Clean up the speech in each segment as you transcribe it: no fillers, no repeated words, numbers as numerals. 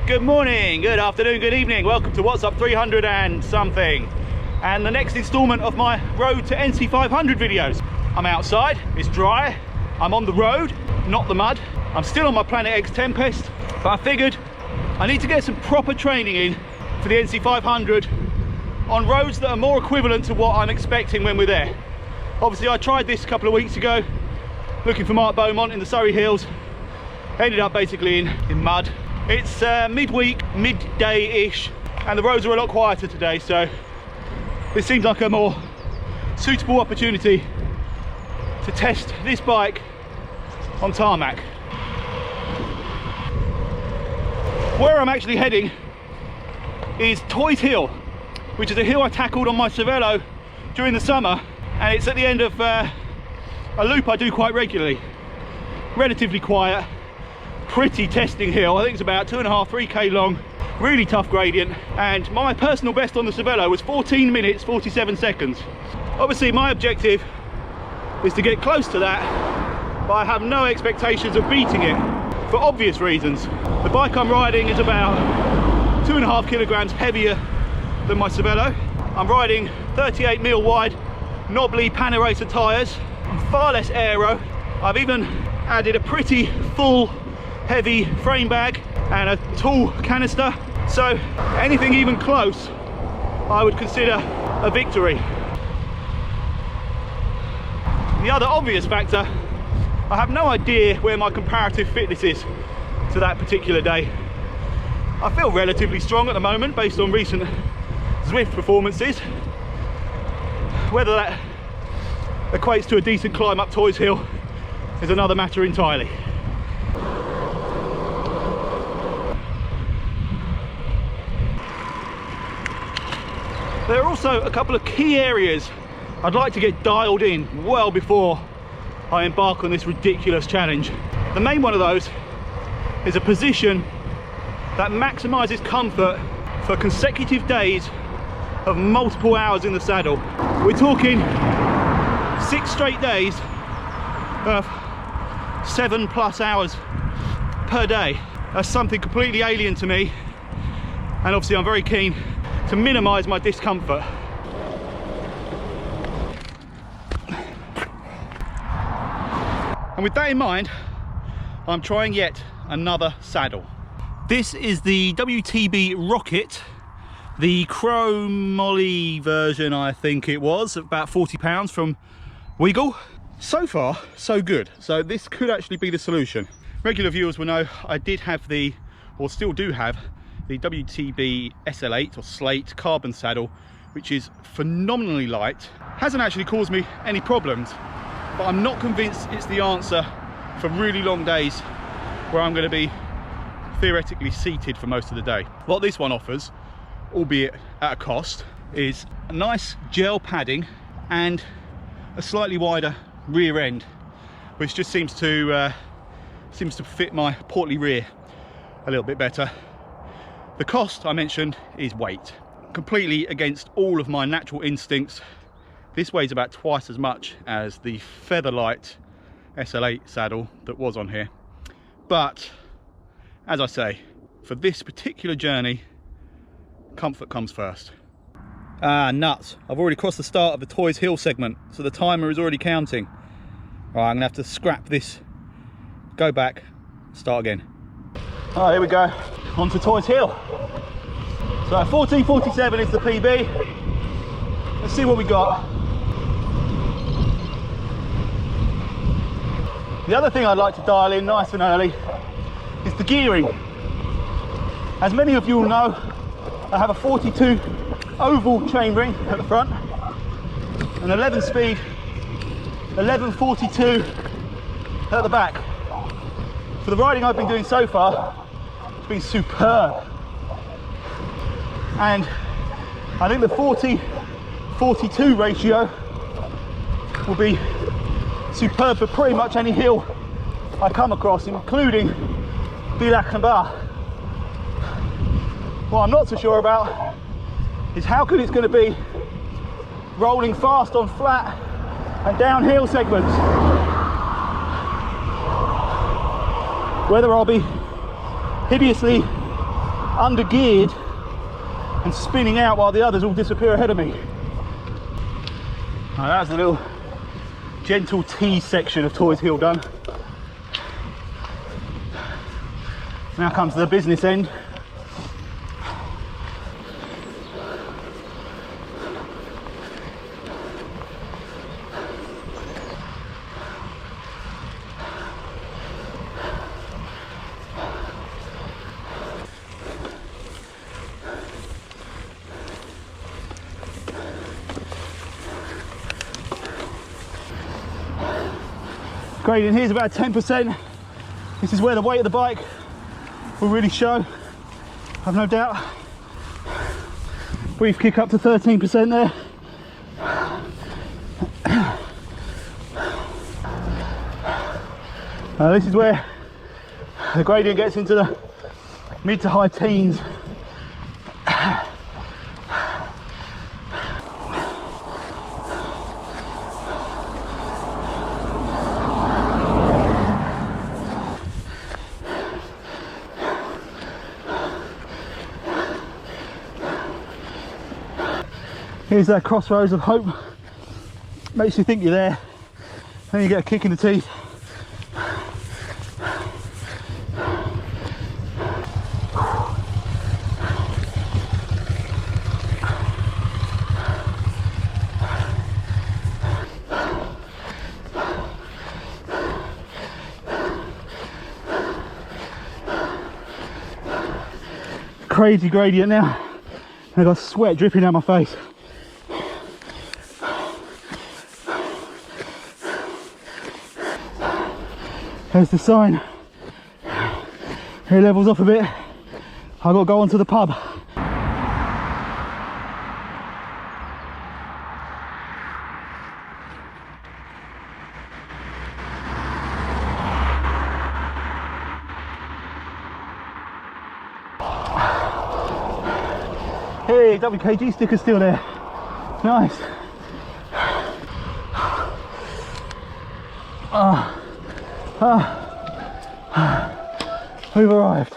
Good morning, good afternoon, good evening. Welcome to What's Up 300 and something. And the next instalment of my road to NC 500 videos. I'm outside, it's dry, I'm on the road, not the mud. I'm still on my PlanetX Tempest, but I figured I need to get some proper training in for the NC 500 on roads that are more equivalent to what I'm expecting when we're there. Obviously I tried this a couple of weeks ago, looking for Mark Beaumont in the Surrey Hills. Ended up basically in mud. It's midweek, midday-ish, and the roads are a lot quieter today, so this seems like a more suitable opportunity to test this bike on tarmac. Where I'm actually heading is Toys Hill, which is a hill I tackled on my Cervelo during the summer, and it's at the end of a loop I do quite regularly. Relatively quiet, pretty testing hill. I think it's about 2.5–3k long, really tough gradient, and my personal best on the Cervelo was 14 minutes 47 seconds. Obviously my objective is to get close to that, but I have no expectations of beating it for obvious reasons. The bike I'm riding is about 2.5 kilograms heavier than my Cervelo. I'm riding 38mm wide knobbly Panaracer tyres, far less aero. I've even added a pretty full heavy frame bag and a tool canister, so anything even close I would consider a victory. The other obvious factor, I have no idea where my comparative fitness is to that particular day. I feel relatively strong at the moment based on recent Zwift performances. Whether that equates to a decent climb up Toys Hill is another matter entirely. There are also a couple of key areas I'd like to get dialed in well before I embark on this ridiculous challenge. The main one of those is a position that maximises comfort for consecutive days of multiple hours in the saddle. We're talking 6 straight days of 7+ hours per day. That's something completely alien to me, and obviously I'm very keen to minimise my discomfort. And with that in mind, I'm trying yet another saddle. This is the WTB Rocket, the chromoly version, I think it was, about £40 from Wiggle. So far, so good. So this could actually be the solution. Regular viewers will know I did have or still do have, the WTB SL8 or Slate carbon saddle, which is phenomenally light. Hasn't actually caused me any problems, but I'm not convinced it's the answer for really long days where I'm going to be theoretically seated for most of the day. What this one offers, albeit at a cost, is a nice gel padding and a slightly wider rear end, which just seems to fit my portly rear a little bit better. The cost I mentioned is weight. Completely against all of my natural instincts, this weighs about twice as much as the Featherlight SL8 saddle that was on here. But as I say, for this particular journey, comfort comes first. Ah, nuts. I've already crossed the start of the Toys Hill segment, so the timer is already counting. Right, I'm gonna have to scrap this, go back, start again. Oh, here we go, on to Toys Hill. So 14:47 is the PB. Let's see what we got. The other thing I'd like to dial in nice and early is the gearing. As many of you will know, I have a 42 oval chainring at the front, an 11-speed 1142 at the back. For the riding I've been doing so far, it's been superb. And I think the 40-42 ratio will be superb for pretty much any hill I come across, including Bilac-en-Bar. What I'm not so sure about is how good it's going to be rolling fast on flat and downhill segments. Whether I'll be hideously under geared and spinning out while the others all disappear ahead of me. Now, that's the little gentle T section of Toys Hill done. Now comes the business end. Gradient here is about 10%. This is where the weight of the bike will really show, I've no doubt. Brief kick up to 13% there. This is where the gradient gets into the mid to high teens. Here's that crossroads of hope. Makes you think you're there, then you get a kick in the teeth. Crazy gradient now. I got sweat dripping down my face. There's the sign. It levels off a bit. I've got to go on to the pub. Hey, WKG sticker's still there. Nice. We've arrived.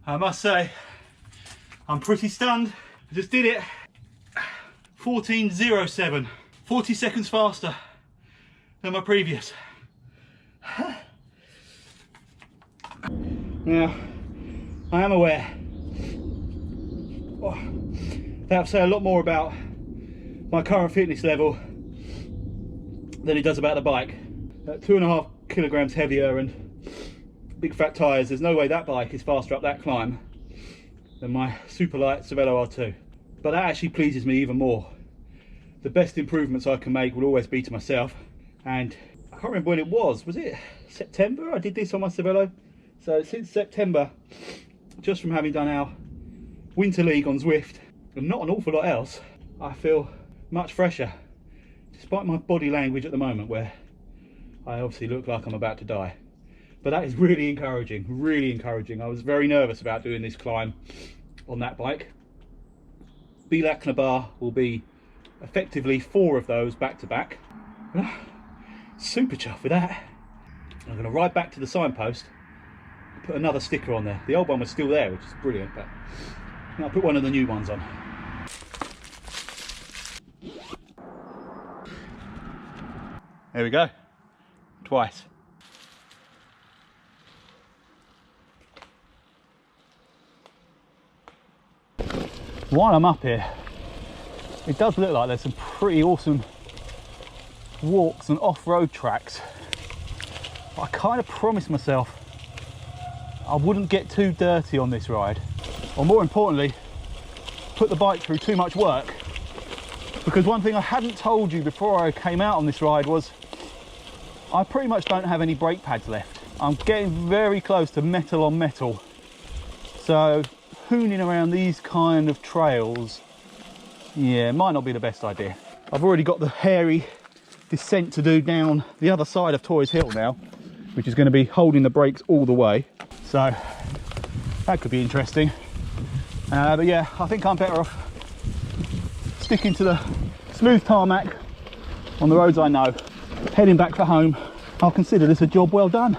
I must say, I'm pretty stunned. I just did it. 14:07, 40 seconds faster than my previous. Now, I am aware that will say a lot more about my current fitness level than it does about the bike. At 2.5 kilograms heavier and big fat tyres, there's no way that bike is faster up that climb than my super light Cervelo R2. But that actually pleases me even more. The best improvements I can make will always be to myself. And I can't remember when it was it September I did this on my Cervelo? So since September, just from having done our Winter League on Zwift, and not an awful lot else, I feel much fresher, despite my body language at the moment where I obviously look like I'm about to die. But that is really encouraging, really encouraging. I was very nervous about doing this climb on that bike. Bilaknabar will be effectively 4 of those back to back. Super chuffed with that. I'm going to ride back to the signpost, put another sticker on there. The old one was still there, which is brilliant, but I'll put one of the new ones on. There we go, twice. While I'm up here, it does look like there's some pretty awesome walks and off-road tracks. I kind of promised myself I wouldn't get too dirty on this ride, or more importantly, put the bike through too much work. Because one thing I hadn't told you before I came out on this ride was I pretty much don't have any brake pads left. I'm getting very close to metal on metal. So hooning around these kind of trails, yeah, might not be the best idea. I've already got the hairy descent to do down the other side of Toys Hill now, which is going to be holding the brakes all the way. So that could be interesting. But yeah, I think I'm better off sticking to the smooth tarmac on the roads I know, heading back for home, I'll consider this a job well done.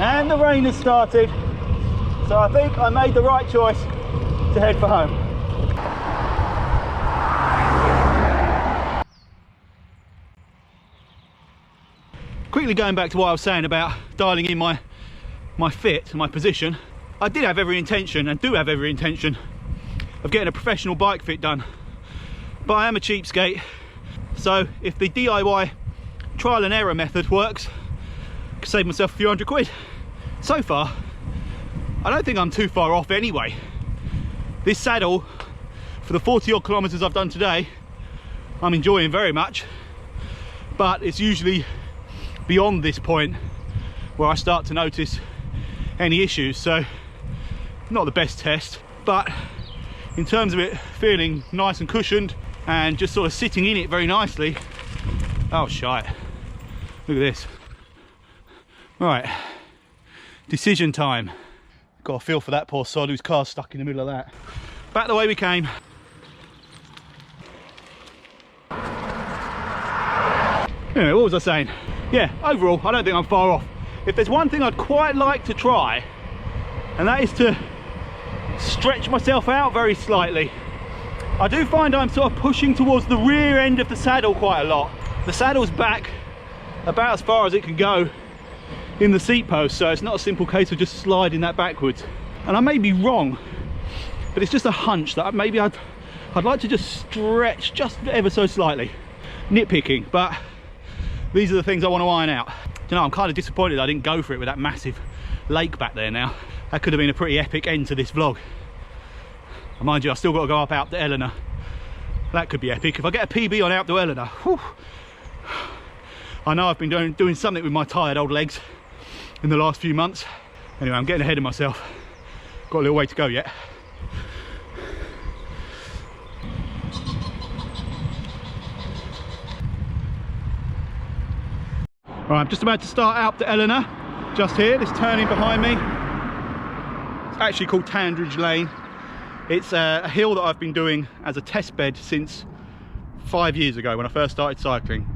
And the rain has started, so I think I made the right choice to head for home. Quickly going back to what I was saying about dialing in my fit, my position, I did have every intention and do have every intention of getting a professional bike fit done, but I am a cheapskate, so if the DIY trial and error method works, I could save myself a few £100. So far, I don't think I'm too far off anyway. This saddle, for the 40 odd kilometres I've done today, I'm enjoying very much, but it's usually beyond this point where I start to notice any issues. So not the best test, but in terms of it feeling nice and cushioned and just sort of sitting in it very nicely, oh shite, look at this. Right, decision time. Got a feel for that poor sod whose car's stuck in the middle of that. Back the way we came. Anyway, what was I saying? Yeah, overall, I don't think I'm far off. If there's one thing I'd quite like to try, and that is to stretch myself out very slightly. I do find I'm sort of pushing towards the rear end of the saddle quite a lot. The saddle's back about as far as it can go in the seat post, so it's not a simple case of just sliding that backwards. And I may be wrong, but it's just a hunch that maybe I'd like to just stretch just ever so slightly. Nitpicking, but these are the things I want to iron out. You know, I'm kind of disappointed I didn't go for it with that massive lake back there now. That could have been a pretty epic end to this vlog. And mind you, I've still got to go up to Eleanor. That could be epic. If I get a PB on out to Eleanor, whew, I know I've been doing something with my tired old legs in the last few months. Anyway, I'm getting ahead of myself. Got a little way to go yet. Right, I'm just about to start out to Eleanor. Just here, this turning behind me. It's actually called Tandridge Lane. It's a hill that I've been doing as a test bed since 5 years ago when I first started cycling.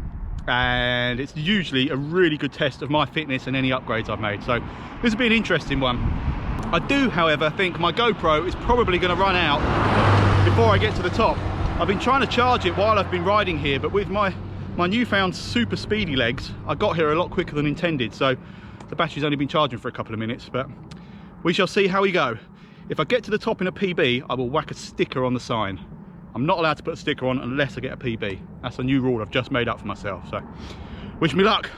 And it's usually a really good test of my fitness and any upgrades I've made. So this will be an interesting one. I do, however, think my GoPro is probably going to run out before I get to the top. I've been trying to charge it while I've been riding here, but with my newfound super speedy legs, I got here a lot quicker than intended, so the battery's only been charging for a couple of minutes, but we shall see how we go. If I get to the top in a PB, I will whack a sticker on the sign. I'm not allowed to put a sticker on unless I get a PB. That's a new rule I've just made up for myself, so wish me luck.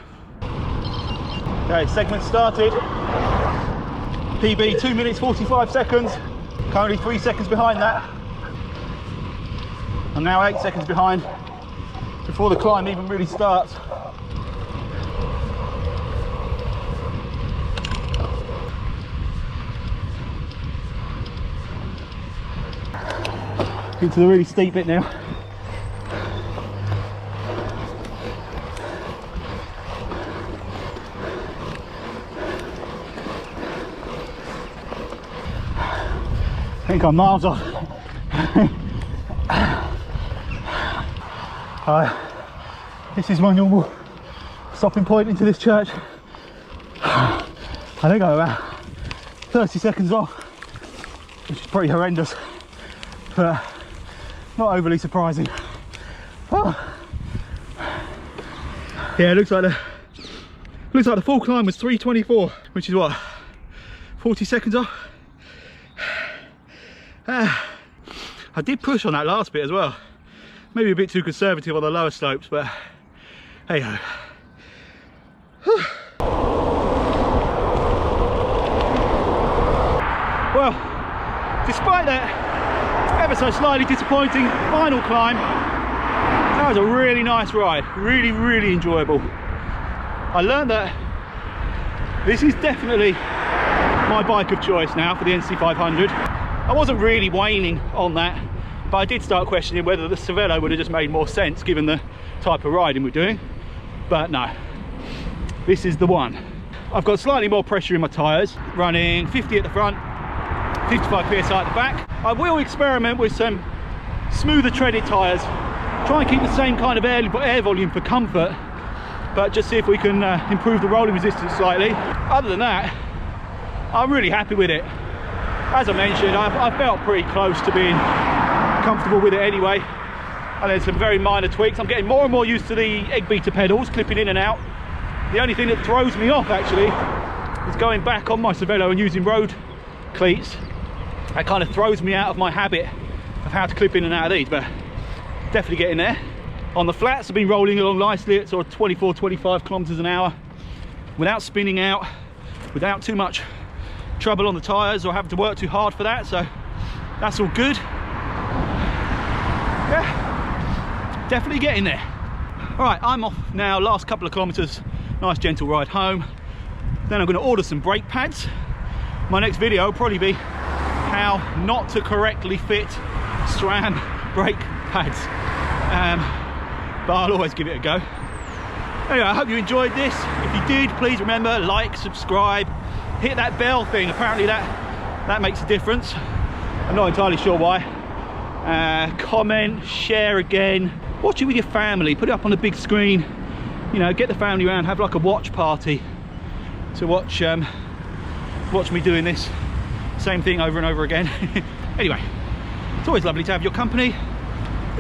Okay, segment started. PB 2 minutes 45 seconds. Currently 3 seconds behind that. I'm now 8 seconds behind before the climb even really starts. Into the really steep bit now. I think I'm miles off. This is my normal stopping point into this church. I think I'm about 30 seconds off, which is pretty horrendous, but not overly surprising. Oh. Yeah, it looks like the full climb was 3:24, which is what, 40 seconds off. I did push on that last bit as well. Maybe a bit too conservative on the lower slopes, but hey ho. Well, despite that ever so slightly disappointing final climb, that was a really nice ride. Really enjoyable. I learned that this is definitely my bike of choice now for the NC500. I wasn't really waning on that, but I did start questioning whether the Cervelo would have just made more sense given the type of riding we're doing. But no, this is the one. I've got slightly more pressure in my tyres, running 50 at the front, 55 psi at the back. I will experiment with some smoother treaded tyres. Try and keep the same kind of air volume for comfort, but just see if we can improve the rolling resistance slightly. Other than that, I'm really happy with it. As I mentioned, I felt pretty close to being comfortable with it anyway. And there's some very minor tweaks. I'm getting more and more used to the egg beater pedals, clipping in and out. The only thing that throws me off actually is going back on my Cervelo and using road cleats. That kind of throws me out of my habit of how to clip in and out of these, but definitely getting there. On the flats, I've been rolling along nicely at sort of 24, 25 kilometers an hour without spinning out, without too much trouble on the tires or having to work too hard for that, so that's all good. Yeah, definitely getting there. All right, I'm off now, last couple of kilometers, nice gentle ride home. Then I'm going to order some brake pads. My next video will probably be how not to correctly fit SRAM brake pads, but I'll always give it a go. Anyway, I hope you enjoyed this. If you did, please remember, like, subscribe, hit that bell thing. Apparently that makes a difference. I'm not entirely sure why. Comment, share again, watch it with your family, put it up on the big screen, you know, get the family around, have like a watch party to watch me doing this same thing over and over again. Anyway, it's always lovely to have your company,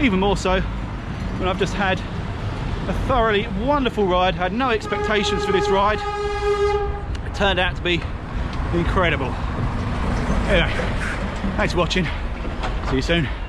even more so when I've just had a thoroughly wonderful ride. I had no expectations for this ride. It turned out to be incredible. Anyway, thanks for watching. See you soon.